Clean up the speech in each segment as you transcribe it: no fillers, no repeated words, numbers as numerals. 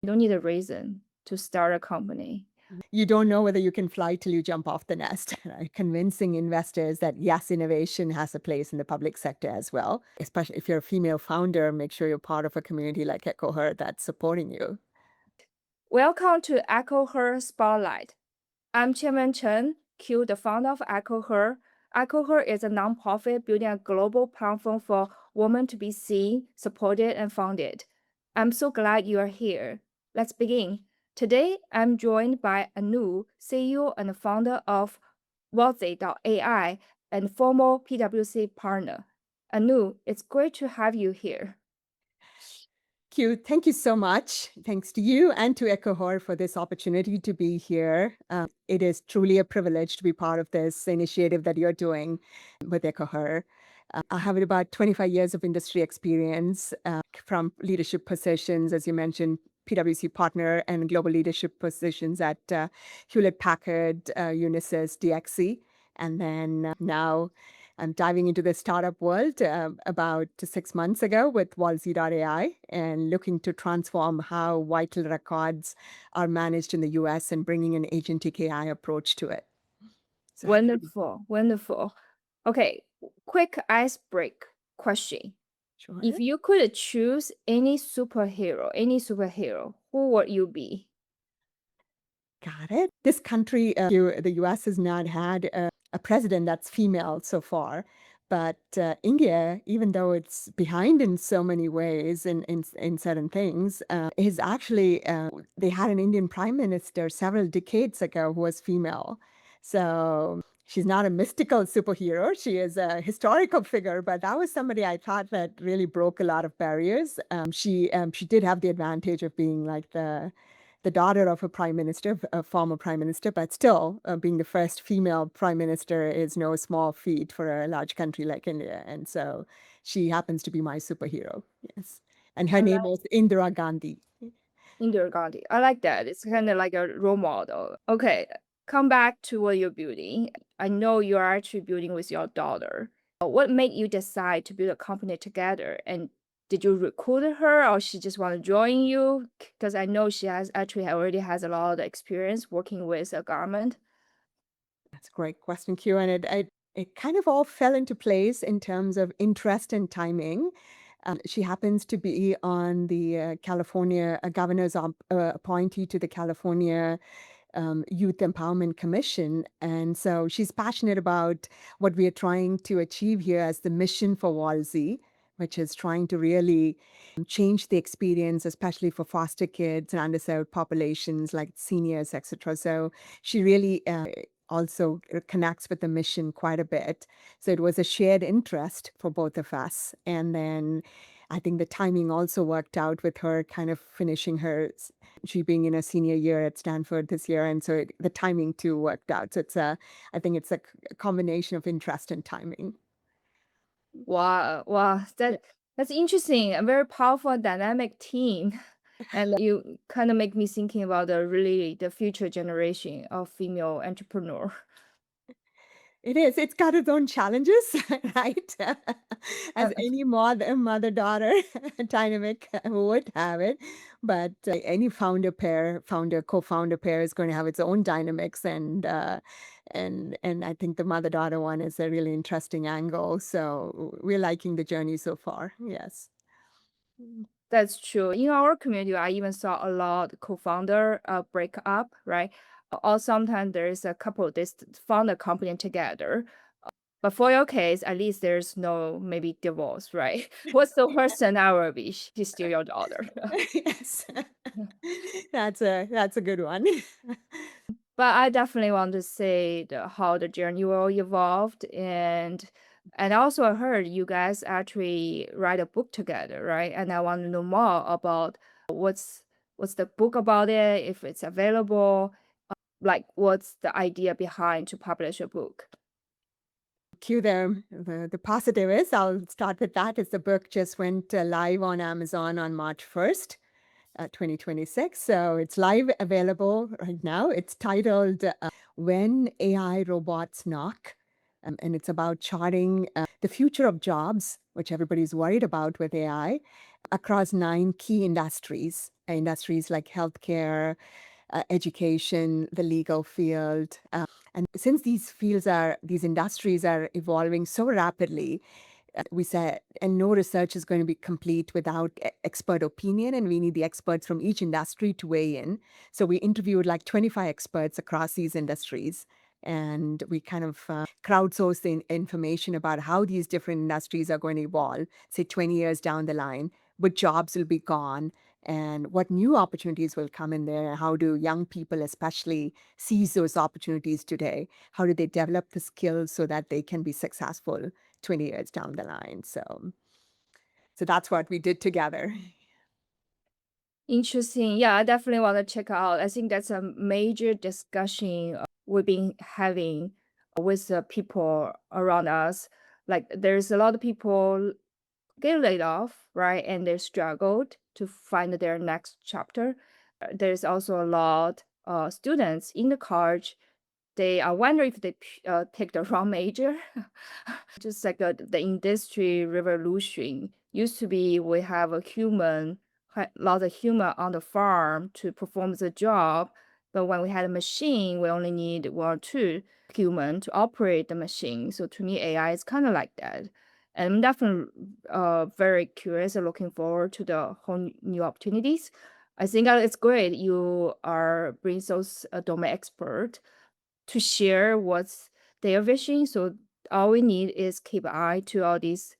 You don't need a reason to start a company. You don't know whether you can fly till you jump off the nest, right? Convincing investors that yes, innovation has a place in the public sector as well. Especially if you're a female founder, make sure you're part of a community like EchoHer that's supporting you. Welcome to EchoHer Spotlight. I'm Chairman Chen, Q, the founder of EchoHer. EchoHer is a nonprofit building a global platform for women to be seen, supported, and funded. I'm so glad you are here. Let's begin. Today, I'm joined by Anu, CEO and founder of Vaultzy.ai and former PwC partner. Anu, it's great to have you here. Q, thank you so much. Thanks to you and to EchoHer for this opportunity to be here. It is truly a privilege to be part of this initiative that you're doing with EchoHer. I have about 25 years of industry experience from leadership positions, as you mentioned, PwC partner and global leadership positions at Hewlett Packard, Unisys, DXC. And then now I'm diving into the startup world about 6 months ago with Vaultzy.ai and looking to transform how vital records are managed in the US and bringing an agentic AI approach to it. So, Wonderful, wonderful. Okay, quick ice break question. sure. If you could choose any superhero, who would you be? Got it. This country, the US has not had a president that's female so far. But India, even though it's behind in so many ways in certain things, is actually, they had an Indian prime minister several decades ago who was female. So she's not a mystical superhero. She is a historical figure, but that was somebody I thought that really broke a lot of barriers. She did have the advantage of being like the daughter of a prime minister, a former prime minister, but still being the first female prime minister is no small feat for a large country like India. And so she happens to be my superhero. Yes. And her I name like was Indira Gandhi. Indira Gandhi. I like that. It's kind of like a role model. Okay, come back to what you're building. I know you're actually building with your daughter. What made you decide to build a company together? And did you recruit her or she just want to join you? Because I know she has actually already has a lot of experience working with a government. That's a great question, Q. And it kind of all fell into place in terms of interest and timing. She happens to be on the California governor's appointee to the California Youth Empowerment Commission. And so she's passionate about what we are trying to achieve here as the mission for Vaultzy, which is trying to really change the experience, especially for foster kids and underserved populations like seniors, etc. So she really also connects with the mission quite a bit. So it was a shared interest for both of us. And then I think the timing also worked out with her kind of finishing she being in a senior year at Stanford this year. And so the timing too worked out. So I think it's a combination of interest and timing. Wow, wow, that's interesting. A very powerful, dynamic team, and you kind of make me thinking about the future generation of female entrepreneur. It is. It's got its own challenges, right? Uh, As any mother-daughter dynamic would have it. But any co-founder pair is going to have its own dynamics, and I think the mother-daughter one is a really interesting angle. So we're liking the journey so far. Yes. That's true. In our community, I even saw a lot co-founder break up, right? Or sometimes there's a couple this found a company together. But for your case, at least there's no maybe divorce, right? What's the worst scenario be? She's still your daughter. Yes. That's a good one. But I definitely want to say how the journey will evolved and also I heard you guys actually write a book together, right? And I want to know more about what's the book about it, if it's available, like what's the idea behind to publish a book. Cue them. The positive is, I'll start with that, is the book just went live on Amazon on March 1st, 2026. So it's live, available right now. It's titled When AI Robots Knock. And it's about charting the future of jobs, which everybody's worried about with AI, across 9 key industries, industries like healthcare, education, the legal field. And since these industries are evolving so rapidly, we said, and no research is going to be complete without expert opinion, and we need the experts from each industry to weigh in. So we interviewed like 25 experts across these industries, and we kind of crowdsourced the information about how these different industries are going to evolve, say 20 years down the line, what jobs will be gone, and what new opportunities will come in there, and how do young people especially seize those opportunities today? How do they develop the skills so that they can be successful 20 years down the line? So that's what we did together. Interesting. Yeah, I definitely want to check out. I think that's a major discussion we've been having with the people around us. Like, there's a lot of people get laid off, right? And they struggled to find their next chapter. There's also a lot students in the college. They are wondering if they take the wrong major. Just like the industry revolution used to be, we have a lot of human on the farm to perform the job. But when we had a machine, we only need one or two human to operate the machine. So to me, AI is kind of like that. And I'm definitely very curious and looking forward to the whole new opportunities. I think it's great you are bring those domain expert to share what's their vision. So all we need is keep an eye to all these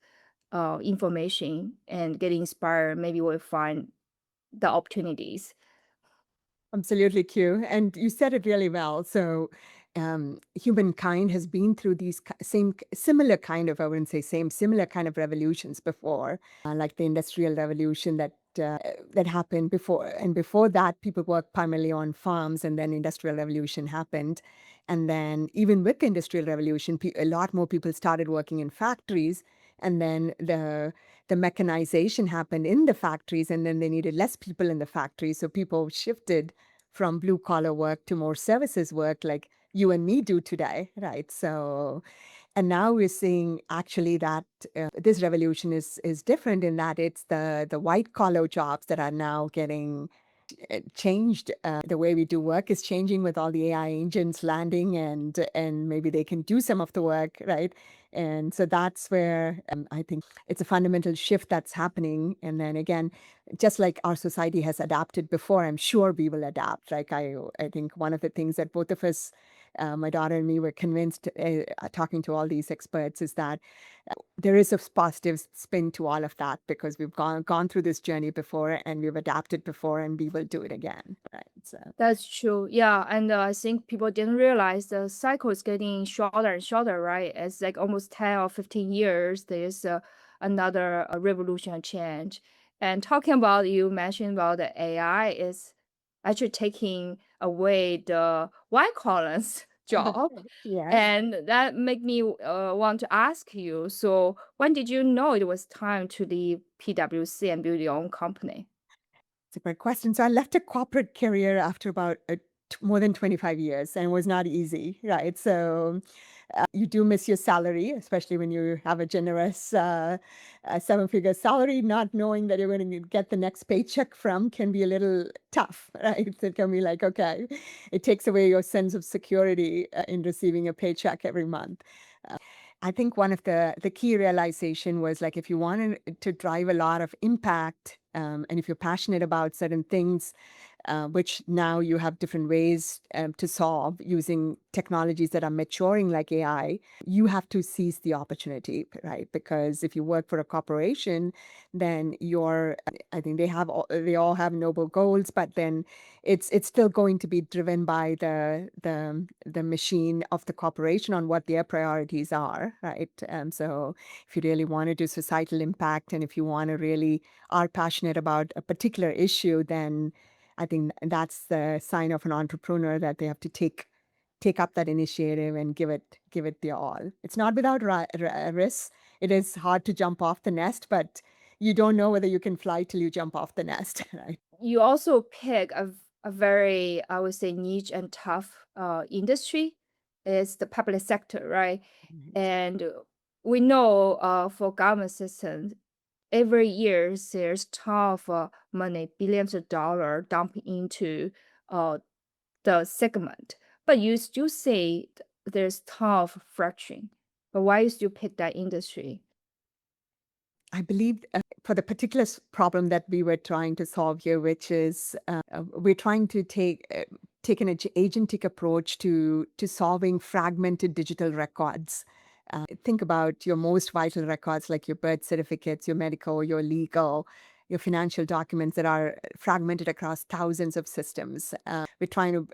information and get inspired. Maybe we'll find the opportunities. Absolutely, Q. And you said it really well. So, humankind has been through these similar kind of, I wouldn't say same, similar kind of revolutions before, like the Industrial Revolution that happened before. And before that, people worked primarily on farms, and then Industrial Revolution happened. And then, even with the Industrial Revolution, a lot more people started working in factories. And then the mechanization happened in the factories, and then they needed less people in the factories. So people shifted from blue collar work to more services work like you and me do today, right? So, and now we're seeing actually that this revolution is different in that it's the white collar jobs that are now getting changed. The way we do work is changing with all the AI engines landing, and maybe they can do some of the work, right? And so that's where I think it's a fundamental shift that's happening. And then again, just like our society has adapted before, I'm sure we will adapt. Like I think one of the things that both of us, my daughter and me, were convinced talking to all these experts is that there is a positive spin to all of that because we've gone through this journey before, and we've adapted before, and we will do it again, right? So That's true. Yeah. And I think people didn't realize the cycle is getting shorter and shorter, right? It's like almost 10 or 15 years, there's another revolution and change. And talking about, you mentioned about the AI is actually taking away the white collars job. yes. And that make me want to ask you, so when did you know it was time to leave PwC and build your own company? It's a great question. So I left a corporate career after about more than 25 years, and it was not easy, right? So you do miss your salary, especially when you have a generous 7-figure salary. Not knowing that you're going to get the next paycheck from can be a little tough, right? It can be like, okay, it takes away your sense of security in receiving a paycheck every month. I think one of the key realization was like if you wanted to drive a lot of impact, and if you're passionate about certain things, which now you have different ways to solve using technologies that are maturing like AI, you have to seize the opportunity, right? Because if you work for a corporation, then I think they all have noble goals, but then it's still going to be driven by the machine of the corporation on what their priorities are, right? So if you really want to do societal impact, and if you want to really are passionate about a particular issue, then I think that's the sign of an entrepreneur that they have to take up that initiative and give it their all. It's not without risks. It is hard to jump off the nest, but you don't know whether you can fly till you jump off the nest, right? You also pick a very, I would say, niche and tough industry. It's the public sector, right? Right. And we know for government systems, every year there's ton of money, billions of dollars dumped into uh, the segment, but you still say there's ton of fraction. But why you still pick that industry? I believe for the particular problem that we were trying to solve here, which is we're trying to take an agentic approach to solving fragmented digital records. Think about your most vital records like your birth certificates, your medical, your legal, your financial documents that are fragmented across thousands of systems. We're trying to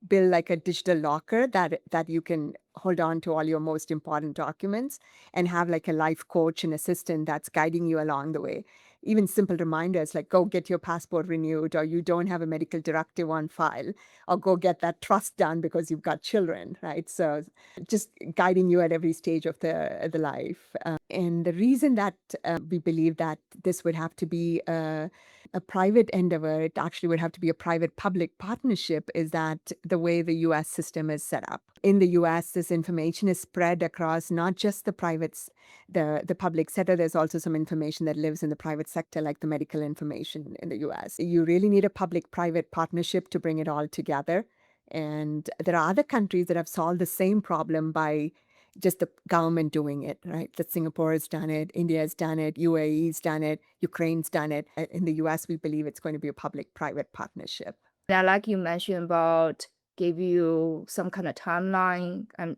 build like a digital locker that you can hold on to all your most important documents and have like a life coach and assistant that's guiding you along the way. Even simple reminders like go get your passport renewed, or you don't have a medical directive on file, or go get that trust done because you've got children, right? So just guiding you at every stage of the life. And the reason that we believe that this would have to be a private endeavor, it actually would have to be a private public partnership, is that the way the US system is set up. In the US, this information is spread across not just the public sector. There's also some information that lives in the private sector, like the medical information in the US. You really need a public private partnership to bring it all together. And there are other countries that have solved the same problem by just the government doing it, right? That Singapore has done it, India has done it, UAE's done it, Ukraine's done it. In the US, we believe it's going to be a public-private partnership. Now, like you mentioned about give you some kind of timeline and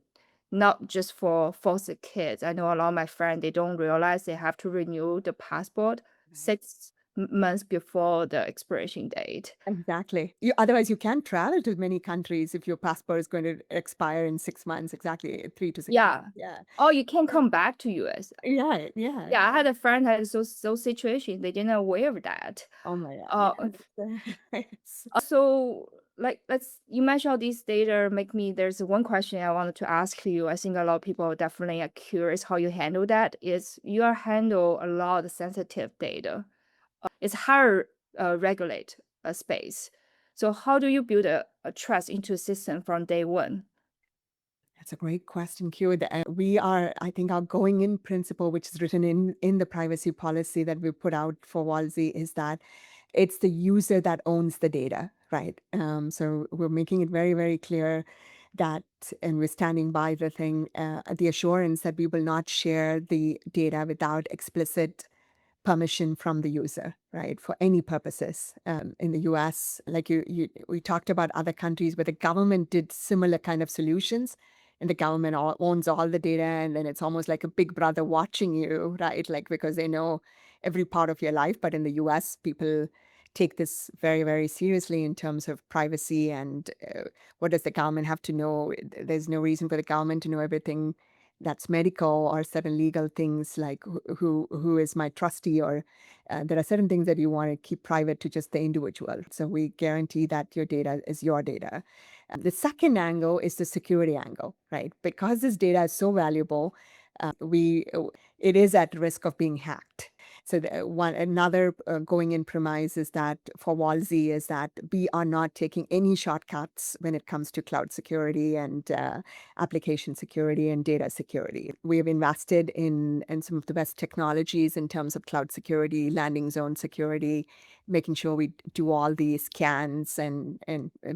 not just for foster kids. I know a lot of my friends, they don't realize they have to renew the passport Right. 6 months before the expiration date. Exactly. Otherwise, you can't travel to many countries if your passport is going to expire in 6 months, exactly 3 to 6 months. Yeah. Yeah. Oh, you can't come back to US. Yeah. Yeah. Yeah, I had a friend had those situation. They didn't aware of that. Oh my God. Uh, Yeah. It's- so like you mentioned all these data make me there's one question I wanted to ask you. I think a lot of people definitely are curious how you handle that. Is you are handle a lot of sensitive data. It's hard regulate a space. So how do you build a trust into a system from day one? That's a great question, Q. We are, I think, our going in principle, which is written in the privacy policy that we put out for Vaultzy, is that it's the user that owns the data, right? So we're making it very, very clear that, and we're standing by the assurance that we will not share the data without explicit permission from the user, right, for any purposes. In the US, like we talked about other countries where the government did similar kind of solutions, and the government owns all the data, and then it's almost like a big brother watching you, right? Like because they know every part of your life. But in the US, people take this very, very seriously in terms of privacy and what does the government have to know? There's no reason for the government to know everything that's medical or certain legal things like who is my trustee, or there are certain things that you want to keep private to just the individual. So we guarantee that your data is your data. The second angle is the security angle, right? Because this data is so valuable, we it is at risk of being hacked. So another going in premise is that for Vaultzy is that we are not taking any shortcuts when it comes to cloud security and application security and data security. We have invested in some of the best technologies in terms of cloud security, landing zone security, making sure we do all the scans and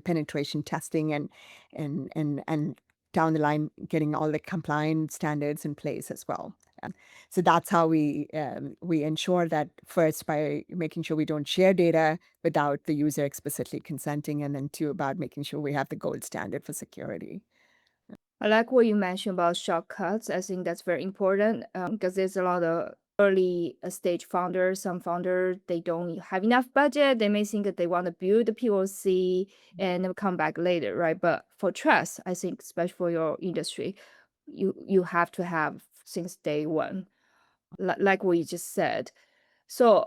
penetration testing and down the line getting all the compliance standards in place as well. So that's how we ensure that first by making sure we don't share data without the user explicitly consenting, and then two about making sure we have the gold standard for security. I like what you mentioned about shortcuts. I think that's very important because there's a lot of early stage founders. Some founders, they don't have enough budget. They may think that they want to build the POC and then come back later, right? But for trust, I think, especially for your industry, you have to have since day one, like what you just said. So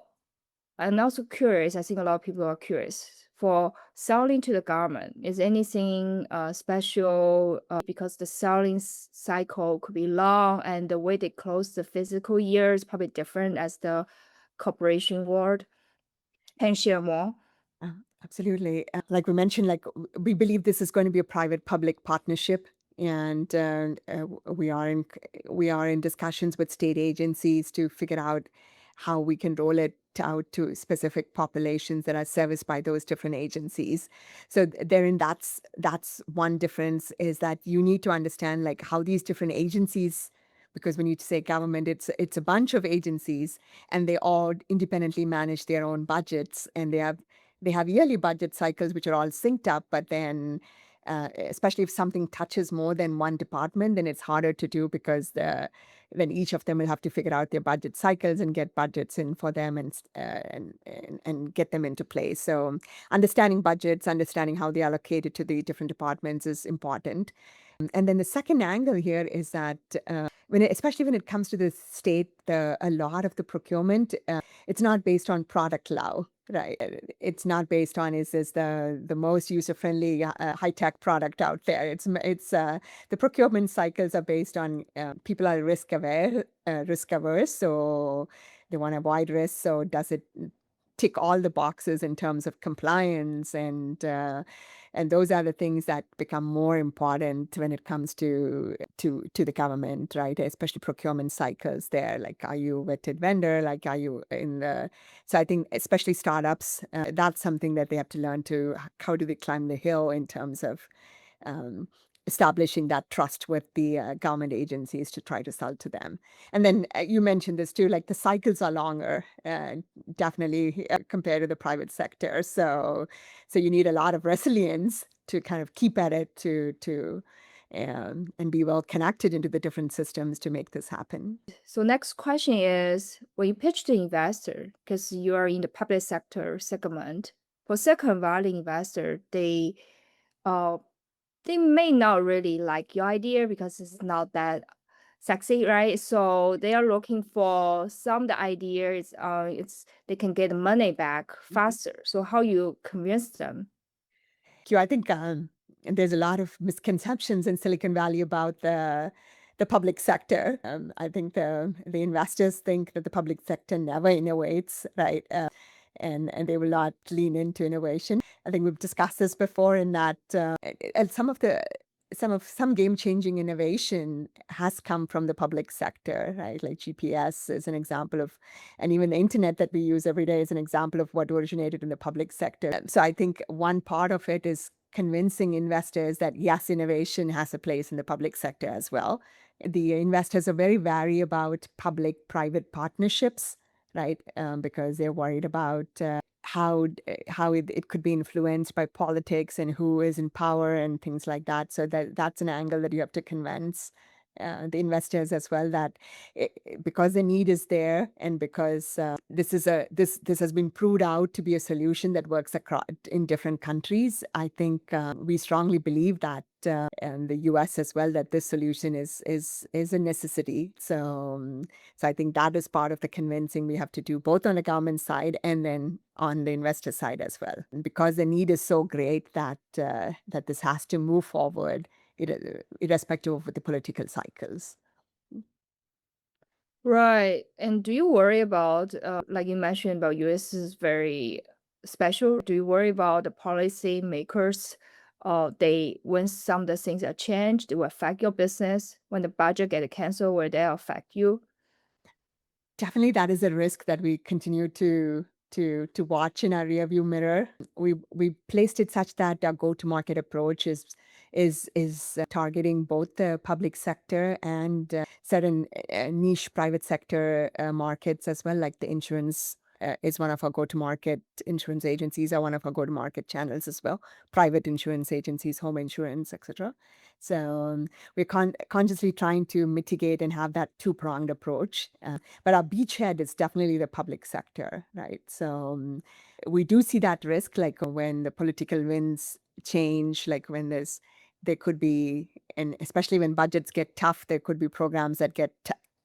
I'm also curious. I think a lot of people are curious for selling to the government. Is anything special because the selling cycle could be long and the way they close the physical year is probably different as the corporation world? Can you share more? Uh, Absolutely. Like we mentioned, like we believe this is going to be a private public partnership. and we are in discussions with state agencies to figure out how we can roll it out to specific populations that are serviced by those different agencies. So therein, that's one difference, is that you need to understand like how these different agencies, because when you say government, it's a bunch of agencies, and they all independently manage their own budgets, and they have yearly budget cycles which are all synced up, but then especially if something touches more than one department, then it's harder to do, because then each of them will have to figure out their budget cycles and get budgets in for them, and get them into place. So understanding budgets, understanding how they are allocated to the different departments is important. And then the second angle here is that especially when it comes to the state, a lot of the procurement, it's not based on product law, right? It's not based on, is this the most user friendly high tech product out there? It's the procurement cycles are based on people are risk averse, so they want to avoid risk. So does it tick all the boxes in terms of compliance, and those are the things that become more important when it comes to the government, right? Especially procurement cycles there. Like, are you a vetted vendor? Like, are you in the... So I think especially startups, that's something that they have to learn to, how do they climb the hill in terms of um, establishing that trust with the government agencies to try to sell to them. And then you mentioned this too, like the cycles are longer, definitely compared to the private sector. So you need a lot of resilience to kind of keep at it, to and be well connected into the different systems to make this happen. So next question is, when you pitch to investor, because you are in the public sector segment, for Silicon Valley investor, uh they may not really like your idea because it's not that sexy, right? So they are looking for some of the ideas, it's they can get money back faster. So how you convince them? I think there's a lot of misconceptions in Silicon Valley about the public sector. I think the investors think that the public sector never innovates, right? And they will not lean into innovation. I think we've discussed this before, in that and some game-changing innovation has come from the public sector, right? Like GPS is an example of, and even the internet that we use every day is an example of what originated in the public sector. So I think one part of it is convincing investors that yes, innovation has a place in the public sector as well. The investors are very wary about public-private partnerships, right? Because they're worried about how it could be influenced by politics and who is in power and things like that. So that's an angle that you have to convince the investors as well, that because the need is there, and because this has been proved out to be a solution that works across in different countries. I think we strongly believe that, and the US as well, that this solution is a necessity. So I think that is part of the convincing we have to do, both on the government side and then on the investor side as well. And because the need is so great that that this has to move forward, irrespective of the political cycles. Right. And do you worry about, like you mentioned about US is very special. Do you worry about the policy makers? They when some of the things are changed, it will affect your business. When the budget get canceled, will they affect you? Definitely, that is a risk that we continue to watch in our rearview mirror. We placed it such that our go-to-market approach is targeting both the public sector and certain niche private sector markets as well, like the insurance. Is one of our go-to-market. Insurance agencies are one of our go-to-market channels as well. Private insurance agencies, home insurance, etc. So we're consciously trying to mitigate and have that two-pronged approach. But our beachhead is definitely the public sector, right? So we do see that risk, like when the political winds change, like when there could be, and especially when budgets get tough, there could be programs that get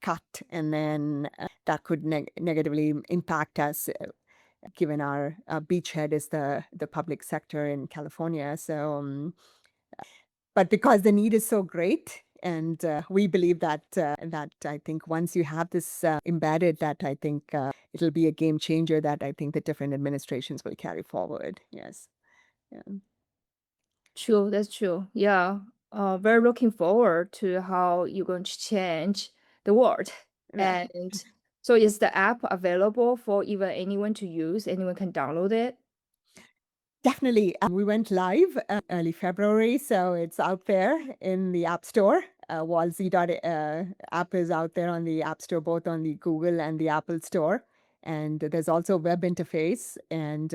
cut, and then that could negatively impact us, given our beachhead is the public sector in California. So but because the need is so great, and we believe that I think once you have this embedded, that I think it'll be a game changer that I think the different administrations will carry forward. Yes. Yeah. True, that's true. Yeah. very looking forward to how you're going to change the world. Right. And so is the app available for even anyone to use? Anyone can download it? Definitely. We went live early February, so it's out there in the App Store. App is out there on the App Store, both on the Google and the Apple Store. And there's also a web interface. And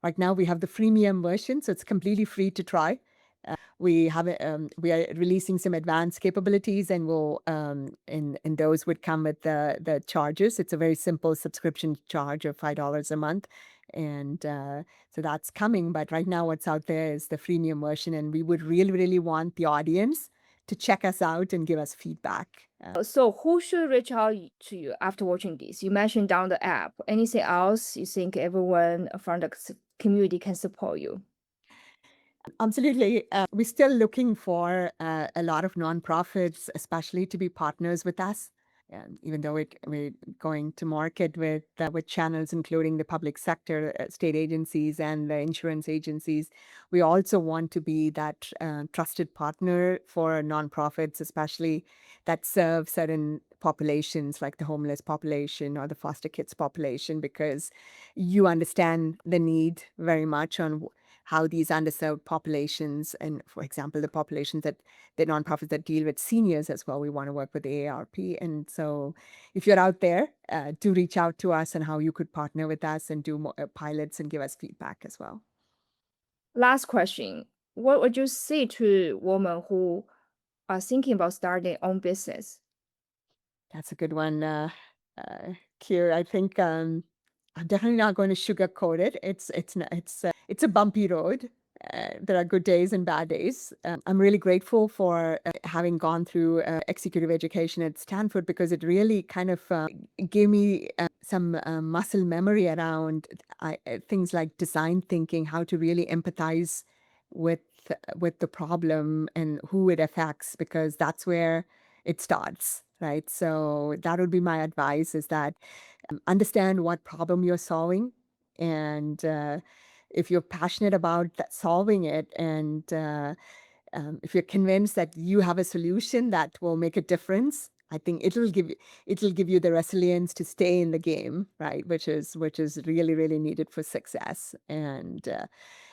right now we have the freemium version, so it's completely free to try. We are releasing some advanced capabilities, and and those would come with the charges. It's a very simple subscription charge of $5 a month, and so that's coming. But right now, what's out there is the freemium version, and we would really, really want the audience to check us out and give us feedback. So who should reach out to you after watching this? You mentioned down the app. Anything else you think everyone from the community can support you? Absolutely. We're still looking for a lot of nonprofits, especially to be partners with us. And even though we're going to market with channels including the public sector, state agencies, and the insurance agencies, we also want to be that trusted partner for nonprofits, especially that serve certain populations like the homeless population or the foster kids population, because you understand the need very much on how these underserved populations, and for example, the populations that the nonprofits that deal with seniors as well, we want to work with the AARP. And so, if you're out there, do reach out to us and how you could partner with us and do more, pilots and give us feedback as well. Last question. What would you say to women who are thinking about starting their own business? That's a good one, Kier. I think I'm definitely not going to sugarcoat it. It's a bumpy road. There are good days and bad days. I'm really grateful for having gone through executive education at Stanford, because it really kind of gave me some muscle memory around things like design thinking, how to really empathize with with the problem and who it affects, because that's where it starts, right? So that would be my advice: is that understand what problem you're solving, and if you're passionate about solving it, and if you're convinced that you have a solution that will make a difference, I think it'll give you the resilience to stay in the game, right? Which is really, really needed for success. And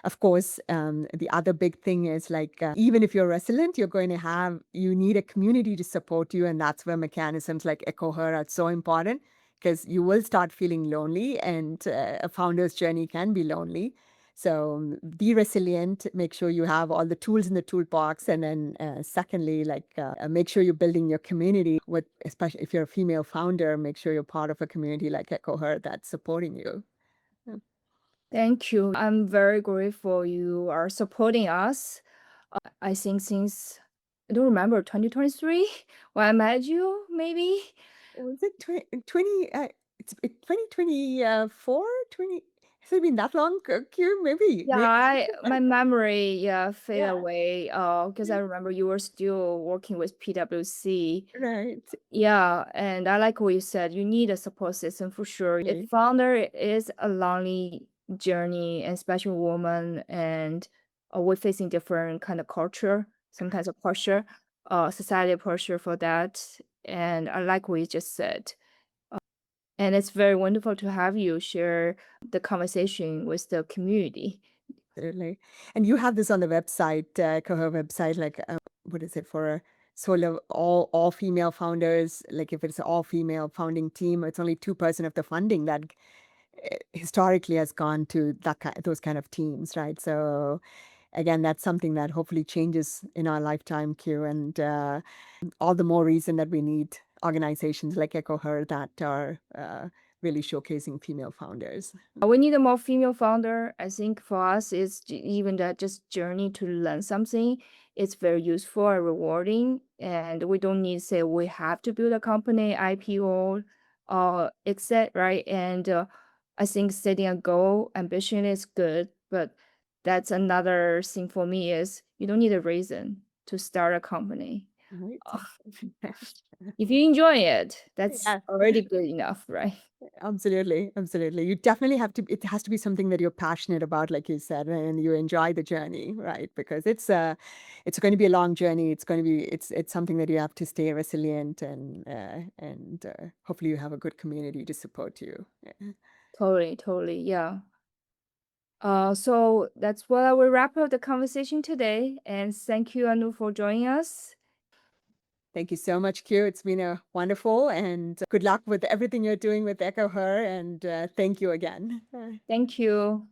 of course, the other big thing is like, even if you're resilient, you need a community to support you, and that's where mechanisms like EchoHer are so important, because you will start feeling lonely, and a founder's journey can be lonely. So be resilient, make sure you have all the tools in the toolbox. And then secondly, make sure you're building your community with, especially if you're a female founder, make sure you're part of a community like EchoHer that's supporting you. Yeah. Thank you. I'm very grateful you are supporting us. I think since I don't remember 2023 when I met you, maybe. Was it 20, it's 2024, 20, has it been that long, Q? Yeah, my memory fade Yeah, away. Because I yeah, remember you were still working with PwC. right. Yeah, and I like what you said. You need a support system for sure. A Really. founder is a lonely journey, and especially woman, and we're facing different kind of culture, sometimes a pressure, society pressure for that. And I like what you just said. And it's very wonderful to have you share the conversation with the community. Certainly. And you have this on the website, Coher website, like, what is it for sort of all female founders? Like if it's an all female founding team, it's only 2% of the funding that historically has gone to those kind of teams, right? So again, that's something that hopefully changes in our lifetime, Q, and all the more reason that we need organizations like EchoHer that are really showcasing female founders. We need a more female founder. I think for us, it's even that just journey to learn something. It's very useful and rewarding, and we don't need to say we have to build a company, IPO, or exit, right? And I think setting a goal, ambition is good, but that's another thing for me is you don't need a reason to start a company. Right. If you enjoy it, that's Yeah. already good enough, right? Absolutely, absolutely. You definitely have to it has to be something that you're passionate about, like you said, and you enjoy the journey, right? Because it's going to be a long journey. It's going to be it's something that you have to stay resilient and hopefully you have a good community to support you. Yeah. Totally, totally, yeah. So that's what I will wrap up the conversation today. And thank you, Anu, for joining us. Thank you so much, Q. It's been a wonderful and good luck with everything you're doing with Echo Her and thank you again. Thank you.